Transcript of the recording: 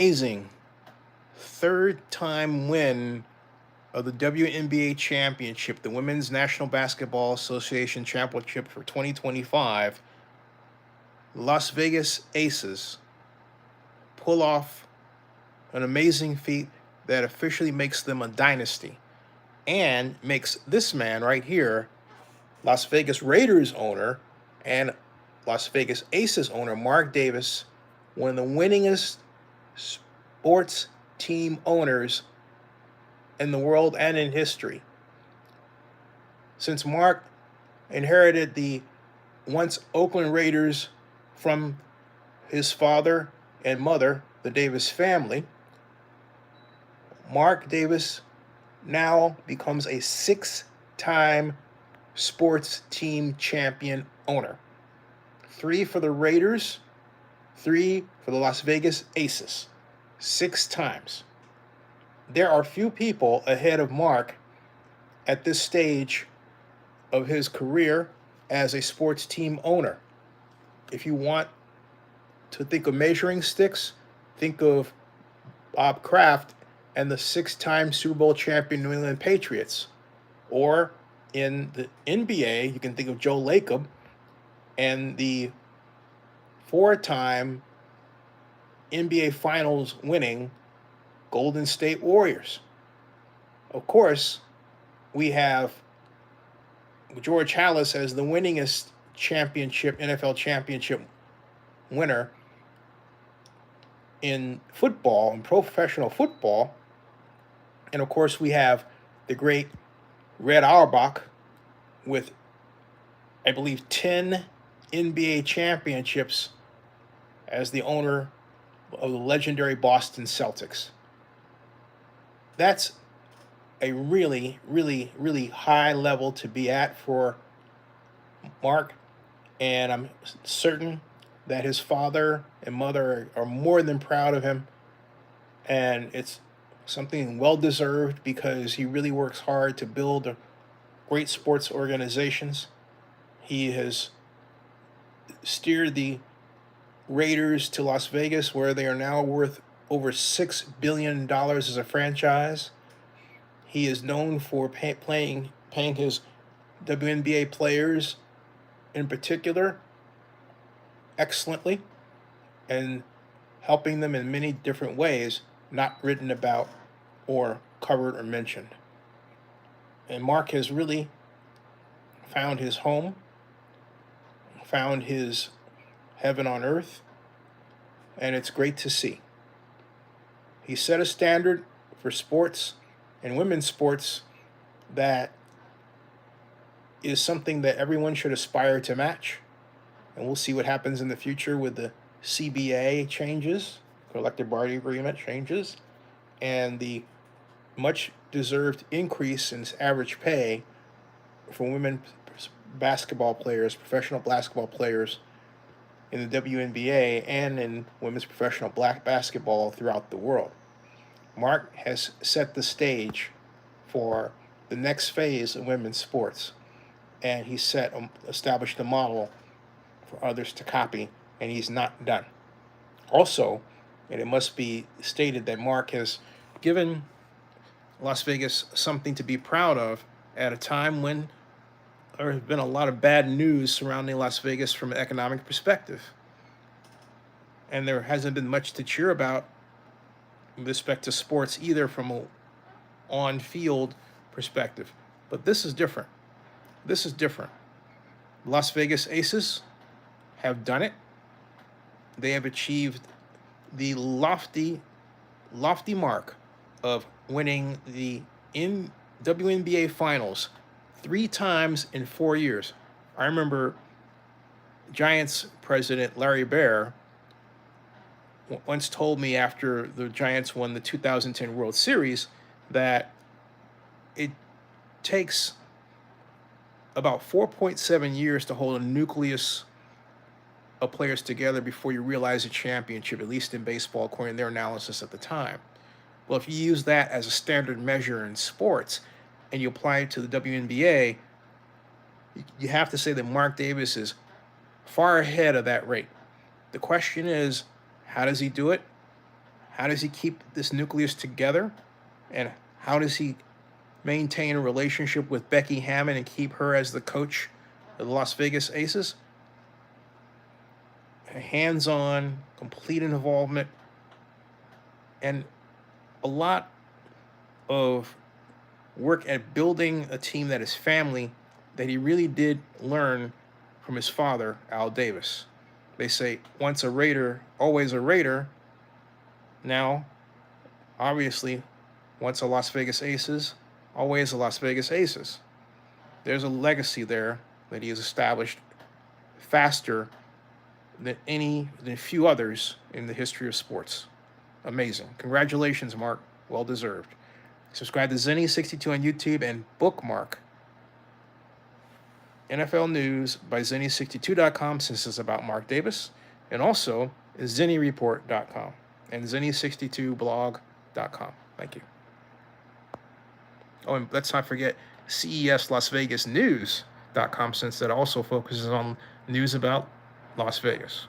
Amazing third time win of the WNBA championship, the Women's National Basketball Association championship for 2025. Las Vegas Aces pull off an amazing feat that officially makes them a dynasty and makes this man right here, Las Vegas Raiders owner and Las Vegas Aces owner Mark Davis, one of the winningest sports team owners in the world and in history. Since Mark inherited the once Oakland Raiders from his father and mother, the Davis family, Mark Davis now becomes a 6-time sports team champion owner. 3 for the Raiders, 3 for the Las Vegas Aces. 6 times. There are few people ahead of Mark at this stage of his career as a sports team owner. If you want to think of measuring sticks, think of Bob Kraft and the 6-time Super Bowl champion New England Patriots. Or in the NBA, you can think of Joe Lacob and the 4-time NBA Finals winning Golden State Warriors. Of course, we have George Halas as the winningest NFL championship winner in football, in professional football. And of course, we have the great Red Auerbach with, I believe, 10 NBA championships as the owner of the legendary Boston Celtics. That's a really, really, really high level to be at for Mark, and I'm certain that his father and mother are more than proud of him, and it's something well deserved because he really works hard to build great sports organizations. He has steered the Raiders to Las Vegas, where they are now worth over $6 billion as a franchise. He is known for paying his WNBA players in particular excellently and helping them in many different ways not written about or covered or mentioned. And Mark has really found his home, found his heaven on earth, and it's great to see. He set a standard for sports and women's sports that is something that everyone should aspire to match. And we'll see what happens in the future with the CBA changes, collective bargaining agreement changes, and the much deserved increase in average pay for women basketball players, professional basketball players in the WNBA and in women's professional black basketball throughout the world. Mark has set the stage for the next phase of women's sports, and he established a model for others to copy, and he's not done. Also, and it must be stated that Mark has given Las Vegas something to be proud of at a time when there has been a lot of bad news surrounding Las Vegas from an economic perspective. And there hasn't been much to cheer about with respect to sports either from a on-field perspective. But this is different. This is different. Las Vegas Aces have done it. They have achieved the lofty mark of winning the WNBA Finals 3 times in 4 years. I remember Giants president Larry Baer once told me after the Giants won the 2010 World Series that it takes about 4.7 years to hold a nucleus of players together before you realize a championship, at least in baseball, according to their analysis at the time. Well, if you use that as a standard measure in sports and you apply it to the WNBA, you have to say that Mark Davis is far ahead of that rate. The question is, how does he do it? How does he keep this nucleus together? And how does he maintain a relationship with Becky Hammon and keep her as the coach of the Las Vegas Aces? Hands-on, complete involvement, and a lot of work at building a team that is family that he really did learn from his father, Al Davis. They say, once a Raider, always a Raider. Now, obviously, once a Las Vegas Aces, always a Las Vegas Aces. There's a legacy there that he has established faster than few others in the history of sports. Amazing. Congratulations, Mark. Well deserved. Subscribe to Zenny62 on YouTube and bookmark NFL News by Zenny62.com, since it's about Mark Davis, and also ZennyReport.com and Zenny62blog.com. Thank you. Oh, and let's not forget CES Las Vegas News.com, since that also focuses on news about Las Vegas.